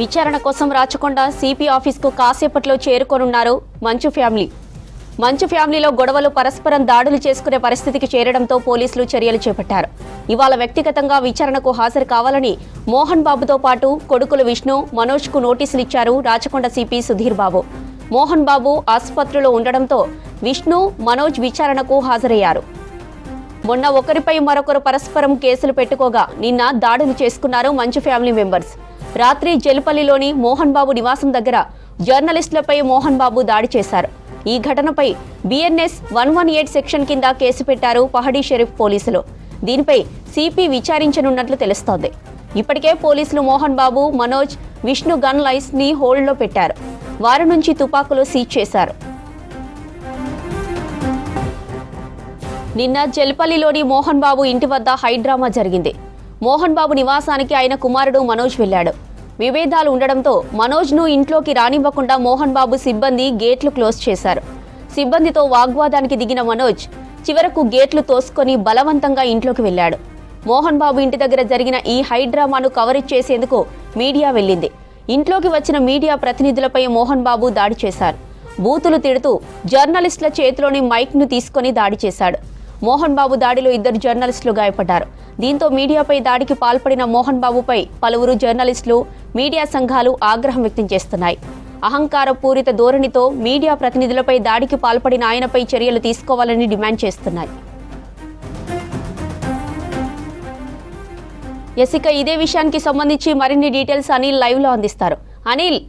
విచారణ కోసం రాచకొండ సిపి ఆఫీస్కు కాసేపట్లో చేరుకోనున్నారు మంచు ఫ్యామిలీ. మంచు ఫ్యామిలీలో గొడవలు పరస్పరం దాడులు చేసుకునే పరిస్థితికి చేరడంతో పోలీసులు చర్యలు చేపట్టారు. ఇవాళ వ్యక్తిగతంగా విచారణకు హాజరు కావాలని మోహన్ బాబుతో పాటు కొడుకులు విష్ణు, మనోజ్కు నోటీసులు ఇచ్చారు రాచకొండ సిపి సుధీర్ బాబు. మోహన్ బాబు ఆసుపత్రిలో ఉండడంతో విష్ణు, మనోజ్ విచారణకు హాజరయ్యారు. మొన్న ఒకరిపై మరొకరు పరస్పరం కేసులు పెట్టుకోగా నిన్న దాడులు చేసుకున్నారు మంచు ఫ్యామిలీ మెంబర్స్. రాత్రి జల్పల్లిలోని మోహన్ బాబు నివాసం దగ్గర జర్నలిస్టులపై మోహన్ బాబు దాడి చేశారు. ఈ ఘటనపై బిఎన్ఎస్ 118 సెక్షన్ కింద కేసు పెట్టారు పహడీ షరీఫ్ పోలీసులు. దీనిపై సిపి విచారించనున్నట్లు తెలుస్తోంది. ఇప్పటికే పోలీసులు మోహన్ బాబు, మనోజ్, విష్ణు గన్ లైన్స్ ని హోల్డ్లో పెట్టారు. వారి నుంచి తుపాకులు సీజ్ చేశారు. నిన్న జల్పల్లిలోని మోహన్ బాబు ఇంటి వద్ద హైడ్రామా జరిగింది. మోహన్ బాబు నివాసానికి ఆయన కుమారుడు మనోజ్ వెళ్లాడు. విభేదాలు ఉండడంతో మనోజ్ను ఇంట్లోకి రానివ్వకుండా మోహన్ బాబు సిబ్బంది గేట్లు క్లోజ్ చేశారు. సిబ్బందితో వాగ్వాదానికి దిగిన మనోజ్ చివరకు గేట్లు తోసుకొని బలవంతంగా ఇంట్లోకి వెళ్లాడు. మోహన్ బాబు ఇంటి దగ్గర జరిగిన ఈ హైడ్రామాను కవరేజ్ చేసేందుకు మీడియా వెళ్లింది. ఇంట్లోకి వచ్చిన మీడియా ప్రతినిధులపై మోహన్ బాబు దాడి చేశారు. బూతులు తిడుతూ జర్నలిస్టుల చేతిలోని మైక్ను తీసుకొని దాడి చేశాడు. మోహన్ బాబు దాడిలో 2 జర్నలిస్టులు గాయపడ్డారు. దీంతో మీడియాపై దాడికి పాల్పడిన మోహన్ బాబుపై పలువురు జర్నలిస్టులు, మీడియా సంఘాలు ఆగ్రహం వ్యక్తం చేస్తున్నాయి. అహంకార పూరిత ధోరణితో మీడియా ప్రతినిధులపై దాడికి పాల్పడిన ఆయనపై చర్యలు తీసుకోవాలని డిమాండ్ చేస్తున్నాయి. ఇక ఇదే విషయానికి సంబంధించి మరిన్ని డీటెయిల్స్ అనిల్ లైవ్ లో అందిస్తారు. అనిల్,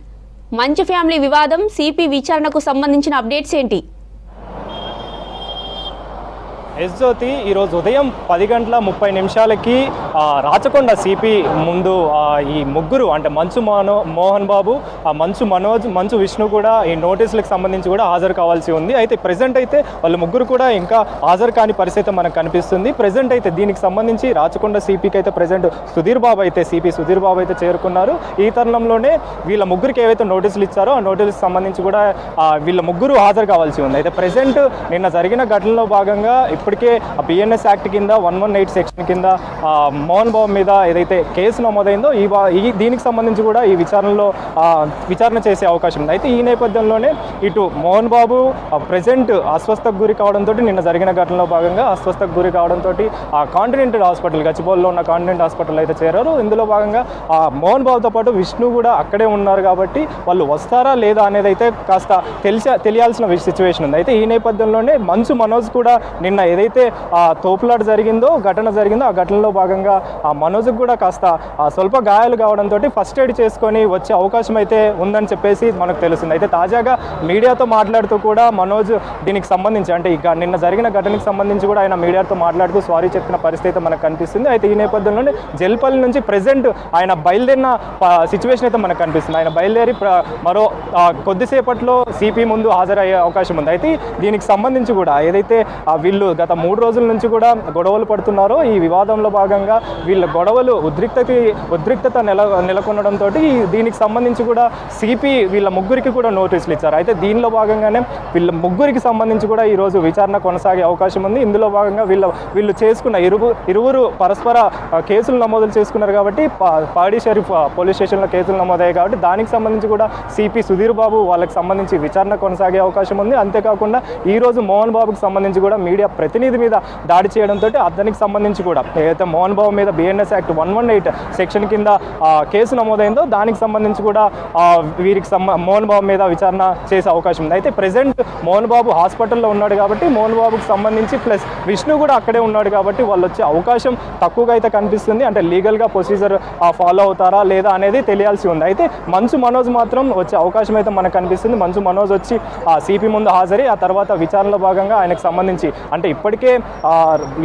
మంచు ఫ్యామిలీ వివాదం, సిపి విచారణకు సంబంధించిన అప్డేట్స్ ఏంటి? జ్యోతి, ఈరోజు ఉదయం 10:30 రాచకొండ సిపి ముందు ఈ ముగ్గురు అంటే మంచు మోహన్ బాబు, మంచు మనోజ్, మంచు విష్ణు కూడా ఈ నోటీసులకు సంబంధించి కూడా హాజరు కావాల్సి ఉంది. అయితే ప్రెజెంట్ అయితే వాళ్ళు ముగ్గురు కూడా ఇంకా హాజరు కాని పరిస్థితి మనకు కనిపిస్తుంది. ప్రెజెంట్ అయితే దీనికి సంబంధించి రాచకొండ సిపికి అయితే ప్రెజెంట్ సిపి సుధీర్ బాబు అయితే చేరుకున్నారు. ఈ తరుణంలోనే వీళ్ళ ముగ్గురికి ఏవైతే నోటీసులు ఇచ్చారో ఆ నోటీసులకు సంబంధించి కూడా వీళ్ళ ముగ్గురు హాజరు కావాల్సి ఉంది. అయితే ప్రెజెంట్ నిన్న జరిగిన ఘటనలో భాగంగా ఇప్పటికే బిఎన్ఎస్ యాక్ట్ కింద 118 సెక్షన్ కింద మోహన్ బాబు మీద ఏదైతే కేసు నమోదైందో దీనికి సంబంధించి కూడా ఈ విచారణ చేసే అవకాశం ఉంది. అయితే ఈ నేపథ్యంలోనే ఇటు మోహన్ బాబు ప్రెజెంట్ అస్వస్థకు గురి కావడంతో నిన్న జరిగిన ఘటనలో భాగంగా అస్వస్థకు గురి కావడంతో కాంటినెంటల్ హాస్పిటల్, గచ్చిబౌలిలో ఉన్న కాంటినెంట్ హాస్పిటల్ అయితే చేరారు. ఇందులో భాగంగా మోహన్ బాబుతో పాటు విష్ణు కూడా అక్కడే ఉన్నారు కాబట్టి వాళ్ళు వస్తారా లేదా అనేది అయితే కాస్త తెలియాల్సిన సిచ్యువేషన్ ఉంది. అయితే ఈ నేపథ్యంలోనే మంచు మనోజ్ కూడా నిన్న ఏదైతే తోపులాట ఘటన జరిగిందో ఆ ఘటనలో భాగంగా ఆ మనోజ్కి కూడా కాస్త స్వల్ప గాయాలు కావడంతో ఫస్ట్ ఎయిడ్ చేసుకొని వచ్చే అవకాశం అయితే ఉందని చెప్పేసి మనకు తెలుస్తుంది. అయితే తాజాగా మీడియాతో మాట్లాడుతూ కూడా మనోజ్ దీనికి సంబంధించి అంటే నిన్న జరిగిన ఘటనకి సంబంధించి కూడా ఆయన మీడియాతో మాట్లాడుతూ సారీ చెప్పిన పరిస్థితి మనకు కనిపిస్తుంది. అయితే ఈ నేపథ్యంలోనే జల్పల్లి నుంచి ప్రెజెంట్ ఆయన బయలుదేరిన సిచ్యువేషన్ అయితే మనకు కనిపిస్తుంది. ఆయన బయలుదేరి మరో కొద్దిసేపట్లో సిపి ముందు హాజరయ్యే అవకాశం ఉంది. అయితే దీనికి సంబంధించి కూడా ఏదైతే వీళ్ళు గత 3 రోజుల నుంచి కూడా గొడవలు పడుతున్నారో ఈ వివాదంలో భాగంగా వీళ్ళ గొడవలు ఉద్రిక్తత నెలకొనడంతో దీనికి సంబంధించి కూడా సిపి వీళ్ళ ముగ్గురికి కూడా నోటీసులు ఇచ్చారు. అయితే దీనిలో భాగంగానే వీళ్ళ ముగ్గురికి సంబంధించి కూడా ఈరోజు విచారణ కొనసాగే అవకాశం ఉంది. ఇందులో భాగంగా వీళ్ళు చేసుకున్న ఇరువురు పరస్పర కేసులు నమోదు చేసుకున్నారు కాబట్టి పహడీ షరీఫ్ పోలీస్ స్టేషన్లో కేసులు నమోదయ్యాయి కాబట్టి దానికి సంబంధించి కూడా సిపి సుధీర్ బాబు వాళ్ళకి సంబంధించి విచారణ కొనసాగే అవకాశం ఉంది. అంతేకాకుండా ఈరోజు మోహన్ బాబుకి సంబంధించి కూడా మీడియా ప్రతినిధి మీద దాడి చేయడంతో అతనికి సంబంధించి కూడా ఏదైతే మోహన్ బాబు మీద బిఎన్ఎస్ యాక్ట్ 118 సెక్షన్ కింద కేసు నమోదైందో దానికి సంబంధించి కూడా వీరికి మోహన్ బాబు మీద విచారణ చేసే అవకాశం ఉంది. అయితే ప్రెజెంట్ మోహన్ బాబు హాస్పిటల్లో ఉన్నాడు కాబట్టి మోహన్ బాబుకి సంబంధించి ప్లస్ విష్ణు కూడా అక్కడే ఉన్నాడు కాబట్టి వాళ్ళు వచ్చే అవకాశం తక్కువగా అయితే కనిపిస్తుంది. అంటే లీగల్గా ప్రొసీజర్ ఫాలో అవుతారా లేదా అనేది తెలియాల్సి ఉంది. అయితే మంచు మనోజ్ మాత్రం వచ్చే అవకాశం అయితే మనకు కనిపిస్తుంది. మంచు మనోజ్ వచ్చి సిపి ముందు హాజరై ఆ తర్వాత విచారణలో భాగంగా ఆయనకు సంబంధించి అంటే ఇప్పటికే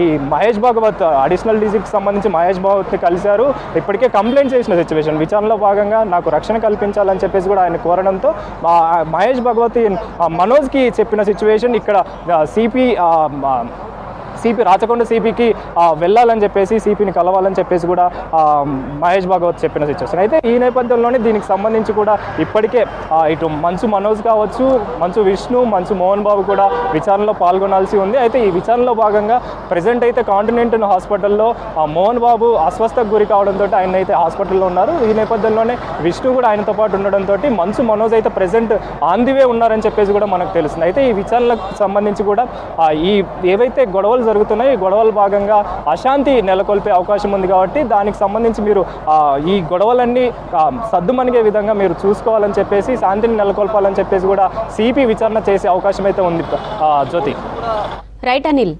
ఈ మహేష్ భాగవత్ అడిషనల్ డీజీకి సంబంధించి మహేష్ భాగవత్ని కలిశారు. ఇప్పటికే కంప్లైంట్ చేసిన సిచ్యువేషన్ విచారణలో భాగంగా నాకు రక్షణ కల్పించాలని చెప్పేసి కూడా ఆయన కోరడంతో మహేష్ భాగవత్ మనోజ్కి చెప్పిన సిచ్యువేషన్ ఇక్కడ సిపి రాచకొండ సిపికి వెళ్ళాలని చెప్పేసి సిపిని కలవాలని చెప్పేసి కూడా మహేష్ భాగవత్ చెప్పిన సిచ్యువేషన్. అయితే ఈ నేపథ్యంలోనే దీనికి సంబంధించి కూడా ఇప్పటికే ఇటు మంచు మనోజ్ కావచ్చు, మంచు విష్ణు, మంచు మోహన్ బాబు కూడా విచారణలో పాల్గొనాల్సి ఉంది. అయితే ఈ విచారణలో భాగంగా ప్రజెంట్ అయితే కాంటినెంటల్ హాస్పిటల్లో మోహన్ బాబు అస్వస్థకు గురి కావడంతో ఆయన అయితే హాస్పిటల్లో ఉన్నారు. ఈ నేపథ్యంలోనే విష్ణు కూడా ఆయనతో పాటు ఉండడంతో మంచు మనోజ్ అయితే ప్రజెంట్ ఆన్ ది వే ఉన్నారని చెప్పేసి కూడా మనకు తెలుస్తుంది. అయితే ఈ విచారణకు సంబంధించి కూడా ఈ ఏవైతే గొడవలు జరుగుతున్నాయో ఈ గొడవల భాగంగా అశాంతి నెలకొల్పే అవకాశం ఉంది. కాబట్టి దానికి సంబంధించి మీరు ఈ గొడవలన్నీ సద్దుమణిగే విధంగా మీరు చూసుకోవాలని చెప్పేసి, శాంతిని నెలకొల్పాలని చెప్పేసి కూడా సిపి విచారణ చేసే అవకాశం అయితే ఉంది. జ్యోతి. రైట్ అనిల్.